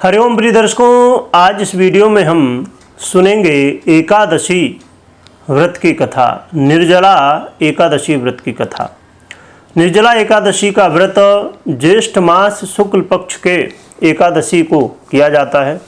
हरिओम प्रिय दर्शकों, आज इस वीडियो में हम सुनेंगे एकादशी व्रत की कथा, निर्जला एकादशी व्रत की कथा। निर्जला एकादशी का व्रत ज्येष्ठ मास शुक्ल पक्ष के एकादशी को किया जाता है,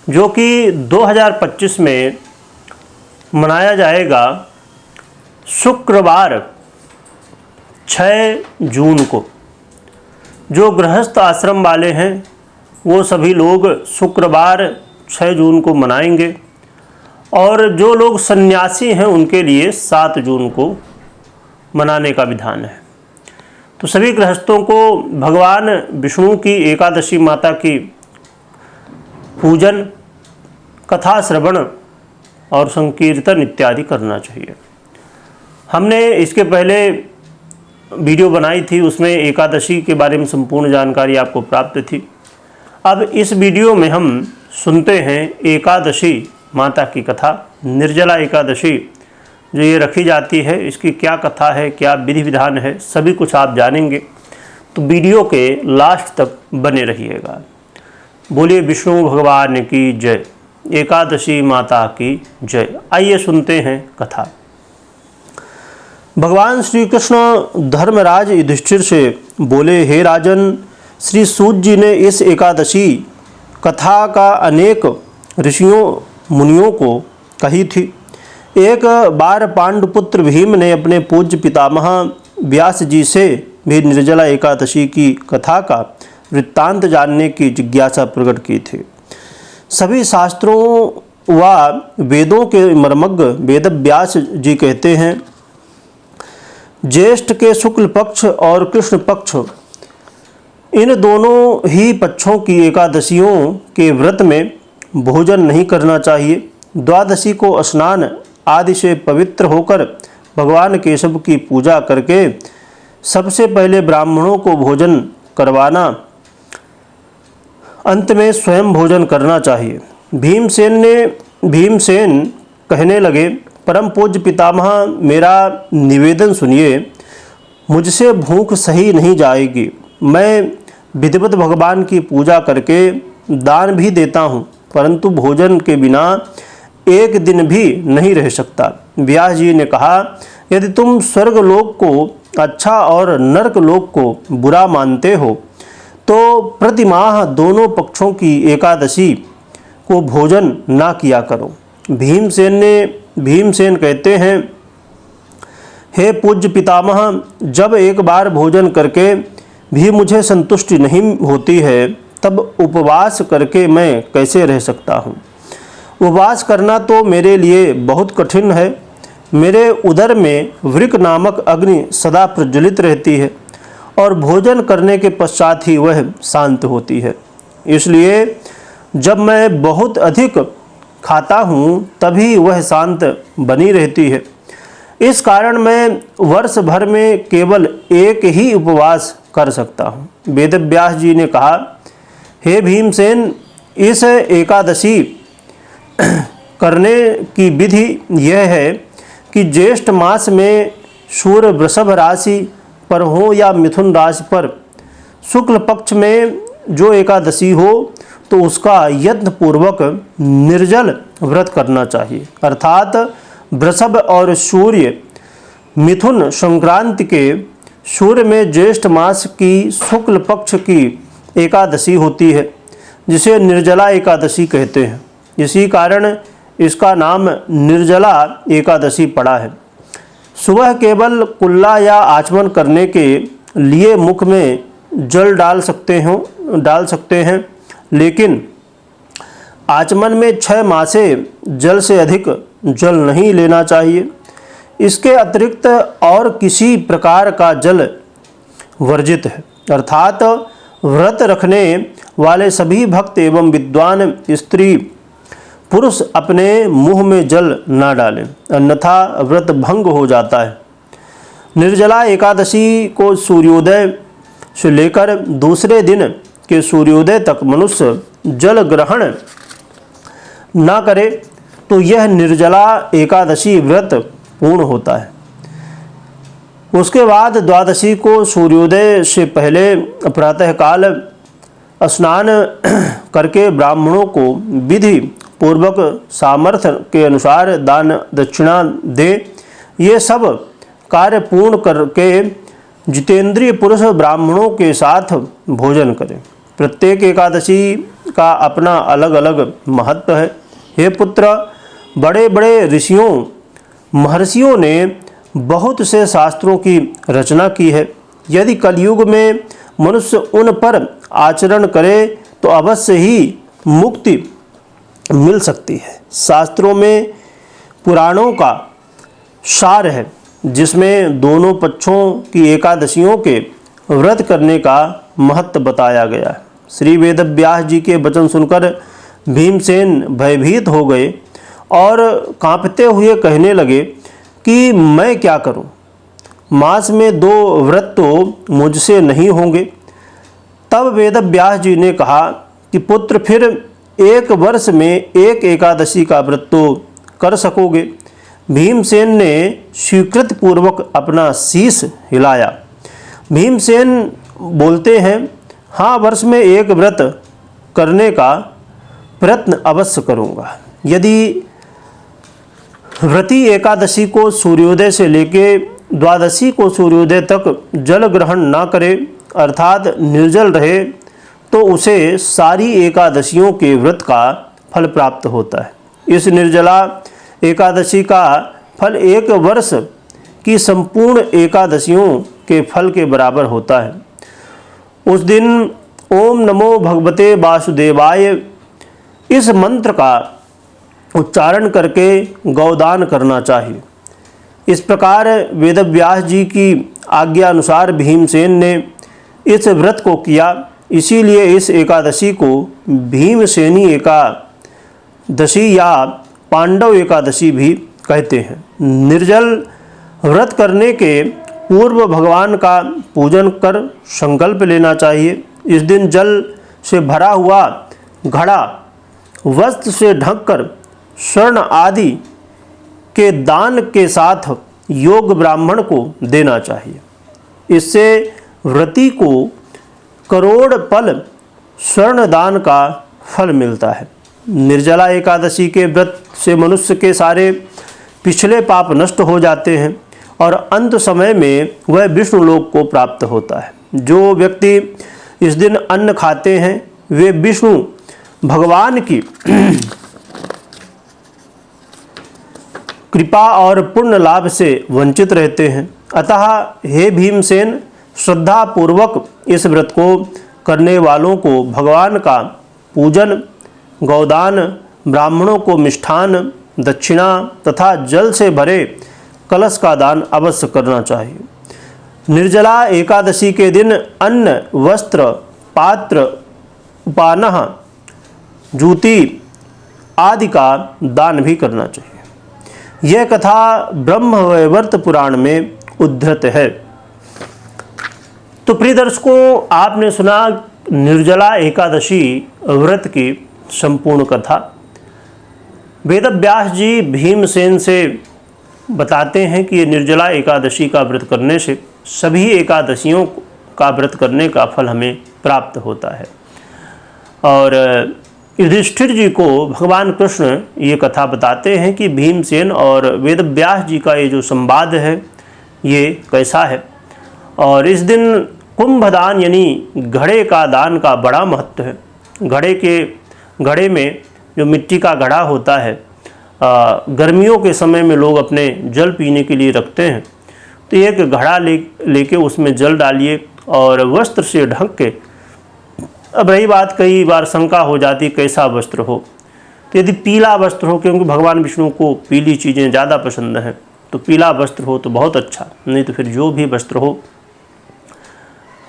जो कि 2025 में मनाया जाएगा शुक्रवार 6 जून को। जो गृहस्थ आश्रम वाले हैं वो सभी लोग शुक्रवार 6 जून को मनाएंगे और जो लोग सन्यासी हैं उनके लिए 7 जून को मनाने का विधान है। तो सभी गृहस्थों को भगवान विष्णु की एकादशी माता की पूजन, कथा श्रवण और संकीर्तन इत्यादि करना चाहिए। हमने इसके पहले वीडियो बनाई थी, उसमें एकादशी के बारे में संपूर्ण जानकारी आपको प्राप्त थी। अब इस वीडियो में हम सुनते हैं एकादशी माता की कथा, निर्जला एकादशी जो ये रखी जाती है, इसकी क्या कथा है, क्या विधि विधान है, सभी कुछ आप जानेंगे। तो वीडियो के लास्ट तक बने रहिएगा। बोलिए विष्णु भगवान की जय, एकादशी माता की जय। आइए सुनते हैं कथा। भगवान श्री कृष्ण धर्मराज युधिष्ठिर से बोले, हे राजन, श्री सूत जी ने इस एकादशी कथा का अनेक ऋषियों मुनियों को कही थी। एक बार पांडुपुत्र भीम ने अपने पूज्य पितामह व्यास जी से भी निर्जला एकादशी की कथा का वृत्तांत जानने की जिज्ञासा प्रकट की थी। सभी शास्त्रों व वेदों के मर्मज्ञ वेदव्यास जी कहते हैं, ज्येष्ठ के शुक्ल पक्ष और कृष्ण पक्ष, इन दोनों ही पक्षों की एकादशियों के व्रत में भोजन नहीं करना चाहिए। द्वादशी को स्नान आदि से पवित्र होकर भगवान केशव की पूजा करके सबसे पहले ब्राह्मणों को भोजन करवाना, अंत में स्वयं भोजन करना चाहिए। भीमसेन कहने लगे, परम पूज्य पितामह, मेरा निवेदन सुनिए। मुझसे भूख सही नहीं जाएगी। मैं विधिवत भगवान की पूजा करके दान भी देता हूँ, परंतु भोजन के बिना एक दिन भी नहीं रह सकता। व्यास जी ने कहा, यदि तुम स्वर्ग लोक को अच्छा और नरक लोक को बुरा मानते हो तो प्रतिमाह दोनों पक्षों की एकादशी को भोजन ना किया करो। भीमसेन कहते हैं, हे पूज्य पितामह, जब एक बार भोजन करके भी मुझे संतुष्टि नहीं होती है, तब उपवास करके मैं कैसे रह सकता हूँ। उपवास करना तो मेरे लिए बहुत कठिन है। मेरे उदर में वृक नामक अग्नि सदा प्रज्वलित रहती है और भोजन करने के पश्चात ही वह शांत होती है। इसलिए जब मैं बहुत अधिक खाता हूँ तभी वह शांत बनी रहती है। इस कारण मैं वर्ष भर में केवल एक ही उपवास कर सकता हूँ। वेदव्यास जी ने कहा, हे भीमसेन, इस एकादशी करने की विधि यह है कि ज्येष्ठ मास में सूर्य वृषभ राशि पर हो या मिथुन राशि पर शुक्ल पक्ष में जो एकादशी हो तो उसका यत्नपूर्वक निर्जल व्रत करना चाहिए। अर्थात वृषभ और सूर्य मिथुन संक्रांति के सूर्य में ज्येष्ठ मास की शुक्ल पक्ष की एकादशी होती है, जिसे निर्जला एकादशी कहते हैं। इसी कारण इसका नाम निर्जला एकादशी पड़ा है। सुबह केवल कुल्ला या आचमन करने के लिए मुख में जल डाल सकते हैं, लेकिन आचमन में 6 मासे जल से अधिक जल नहीं लेना चाहिए। इसके अतिरिक्त और किसी प्रकार का जल वर्जित है। अर्थात व्रत रखने वाले सभी भक्त एवं विद्वान स्त्री पुरुष अपने मुंह में जल न डालें, अन्यथा व्रत भंग हो जाता है। निर्जला एकादशी को सूर्योदय से लेकर दूसरे दिन के सूर्योदय तक मनुष्य जल ग्रहण न करे तो यह निर्जला एकादशी व्रत पूर्ण होता है। उसके बाद द्वादशी को सूर्योदय से पहले प्रातःकाल स्नान करके ब्राह्मणों को विधि पूर्वक सामर्थ्य के अनुसार दान दक्षिणा दे। ये सब कार्य पूर्ण करके जितेंद्रिय पुरुष ब्राह्मणों के साथ भोजन करें। प्रत्येक एकादशी का अपना अलग अलग महत्व है। हे पुत्र, बड़े बड़े ऋषियों महर्षियों ने बहुत से शास्त्रों की रचना की है। यदि कलयुग में मनुष्य उन पर आचरण करे तो अवश्य ही मुक्ति मिल सकती है। शास्त्रों में पुराणों का सार है, जिसमें दोनों पक्षों की एकादशियों के व्रत करने का महत्व बताया गया है। श्री वेदव्यास जी के वचन सुनकर भीमसेन भयभीत हो गए और कांपते हुए कहने लगे कि मैं क्या करूं? मास में 2 व्रत तो मुझसे नहीं होंगे। तब वेदव्यास जी ने कहा कि पुत्र, फिर 1 वर्ष में 1 एकादशी का व्रत तो कर सकोगे। भीमसेन ने स्वीकृति पूर्वक अपना शीश हिलाया। भीमसेन बोलते हैं, हाँ, वर्ष में 1 व्रत करने का प्रयत्न अवश्य करूँगा। यदि व्रती एकादशी को सूर्योदय से लेके द्वादशी को सूर्योदय तक जल ग्रहण ना करे, अर्थात निर्जल रहे, तो उसे सारी एकादशियों के व्रत का फल प्राप्त होता है। इस निर्जला एकादशी का फल 1 वर्ष की संपूर्ण एकादशियों के फल के बराबर होता है। उस दिन ओम नमो भगवते वासुदेवाय इस मंत्र का उच्चारण करके गौदान करना चाहिए। इस प्रकार वेदव्यास जी की आज्ञा अनुसार भीमसेन ने इस व्रत को किया। इसीलिए इस एकादशी को भीमसेनी एकादशी या पांडव एकादशी भी कहते हैं। निर्जल व्रत करने के पूर्व भगवान का पूजन कर संकल्प लेना चाहिए। इस दिन जल से भरा हुआ घड़ा वस्त्र से ढककर स्वर्ण आदि के दान के साथ योग ब्राह्मण को देना चाहिए। इससे व्रती को करोड़ पल स्वर्ण दान का फल मिलता है। निर्जला एकादशी के व्रत से मनुष्य के सारे पिछले पाप नष्ट हो जाते हैं और अंत समय में वह विष्णु लोक को प्राप्त होता है। जो व्यक्ति इस दिन अन्न खाते हैं वे विष्णु भगवान की कृपा और पुण्य लाभ से वंचित रहते हैं। अतः हे भीमसेन, श्रद्धा पूर्वक इस व्रत को करने वालों को भगवान का पूजन, गौदान, ब्राह्मणों को मिष्ठान, दक्षिणा तथा जल से भरे कलश का दान अवश्य करना चाहिए। निर्जला एकादशी के दिन अन्न, वस्त्र, पात्र, उपानह, जूती आदि का दान भी करना चाहिए। यह कथा ब्रह्मवैवर्त पुराण में उद्धृत है। तो प्रिय दर्शकों, आपने सुना निर्जला एकादशी व्रत की संपूर्ण कथा। वेदव्यास जी भीमसेन से बताते हैं कि ये निर्जला एकादशी का व्रत करने से सभी एकादशियों का व्रत करने का फल हमें प्राप्त होता है। और युधिष्ठिर जी को भगवान कृष्ण ये कथा बताते हैं कि भीमसेन और वेदव्यास जी का ये जो संवाद है ये कैसा है। और इस दिन कुंभदान यानी घड़े का दान का बड़ा महत्व है। घड़े में जो मिट्टी का घड़ा होता है, गर्मियों के समय में लोग अपने जल पीने के लिए रखते हैं। तो एक घड़ा लेके उसमें जल डालिए और वस्त्र से ढक के, अब रही बात कई बार शंका हो जाती कैसा वस्त्र हो, तो यदि पीला वस्त्र हो, क्योंकि भगवान विष्णु को पीली चीज़ें ज़्यादा पसंद हैं, तो पीला वस्त्र हो तो बहुत अच्छा, नहीं तो फिर जो भी वस्त्र हो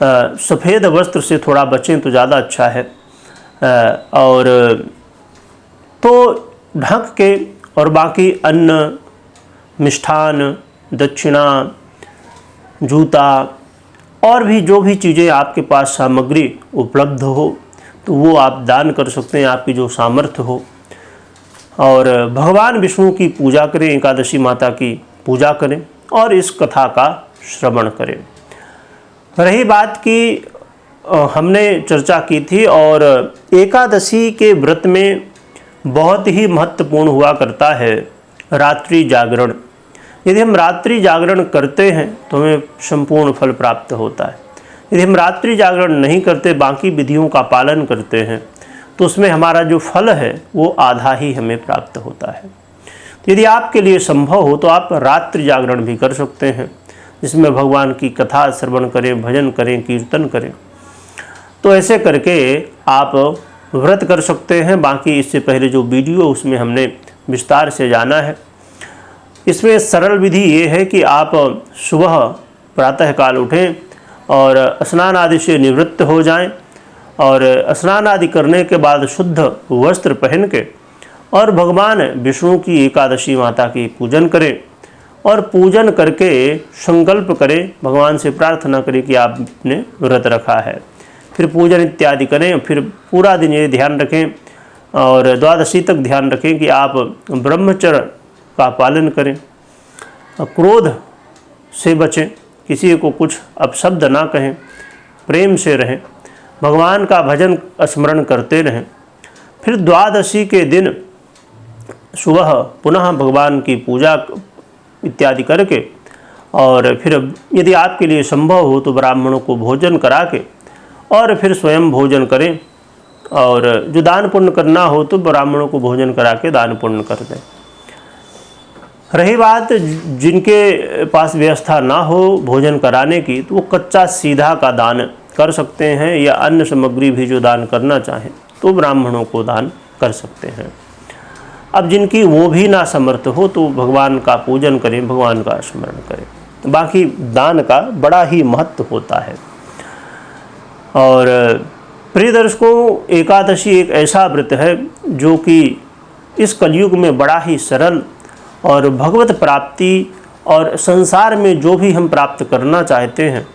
सफ़ेद वस्त्र से थोड़ा बचें तो ज़्यादा अच्छा है। और तो ढक के और बाकी अन्न, मिष्ठान, दक्षिणा, जूता और भी जो भी चीज़ें आपके पास सामग्री उपलब्ध हो तो वो आप दान कर सकते हैं, आपकी जो सामर्थ्य हो। और भगवान विष्णु की पूजा करें, एकादशी माता की पूजा करें और इस कथा का श्रवण करें। रही बात कि हमने चर्चा की थी। और एकादशी के व्रत में बहुत ही महत्वपूर्ण हुआ करता है रात्रि जागरण। यदि हम रात्रि जागरण करते हैं तो हमें संपूर्ण फल प्राप्त होता है। यदि हम रात्रि जागरण नहीं करते, बाकी विधियों का पालन करते हैं, तो उसमें हमारा जो फल है वो आधा ही हमें प्राप्त होता है। तो यदि आपके लिए संभव हो तो आप रात्रि जागरण भी कर सकते हैं, जिसमें भगवान की कथा श्रवण करें, भजन करें, कीर्तन करें। तो ऐसे करके आप व्रत कर सकते हैं। बाकी इससे पहले जो वीडियो उसमें हमने विस्तार से जाना है। इसमें सरल विधि ये है कि आप सुबह प्रातःकाल उठें और स्नान आदि से निवृत्त हो जाएं, और स्नान आदि करने के बाद शुद्ध वस्त्र पहन के और भगवान विष्णु की एकादशी माता की पूजन करें, और पूजन करके संकल्प करें, भगवान से प्रार्थना करें कि आपने व्रत रखा है। फिर पूजन इत्यादि करें। फिर पूरा दिन ये ध्यान रखें और द्वादशी तक ध्यान रखें कि आप ब्रह्मचर्य का पालन करें, क्रोध से बचें, किसी को कुछ अपशब्द ना कहें, प्रेम से रहें, भगवान का भजन स्मरण करते रहें। फिर द्वादशी के दिन सुबह पुनः भगवान की पूजा इत्यादि करके, और फिर यदि आपके लिए संभव हो तो ब्राह्मणों को भोजन करा के और फिर स्वयं भोजन करें, और जो दान पुण्य करना हो तो ब्राह्मणों को भोजन करा के दान पुण्य कर दें। रही बात जिनके पास व्यवस्था ना हो भोजन कराने की, तो वो कच्चा सीधा का दान कर सकते हैं, या अन्य सामग्री भी जो दान करना चाहें तो ब्राह्मणों को दान कर सकते हैं। अब जिनकी वो भी ना समर्थ हो तो भगवान का पूजन करें, भगवान का स्मरण करें। बाकी दान का बड़ा ही महत्व होता है। और प्रिय दर्शकों, एकादशी एक ऐसा व्रत है जो कि इस कलयुग में बड़ा ही सरल और भगवत प्राप्ति और संसार में जो भी हम प्राप्त करना चाहते हैं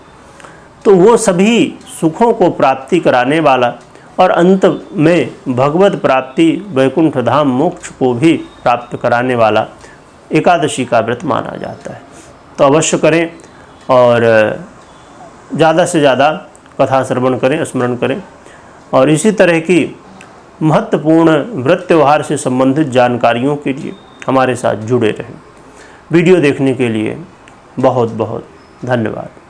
तो वो सभी सुखों को प्राप्ति कराने वाला, और अंत में भगवत प्राप्ति, वैकुंठ धाम, मोक्ष को भी प्राप्त कराने वाला एकादशी का व्रत माना जाता है। तो अवश्य करें और ज़्यादा से ज़्यादा कथा श्रवण करें, स्मरण करें, और इसी तरह की महत्वपूर्ण व्रत त्यौहार से संबंधित जानकारियों के लिए हमारे साथ जुड़े रहें। वीडियो देखने के लिए बहुत बहुत धन्यवाद।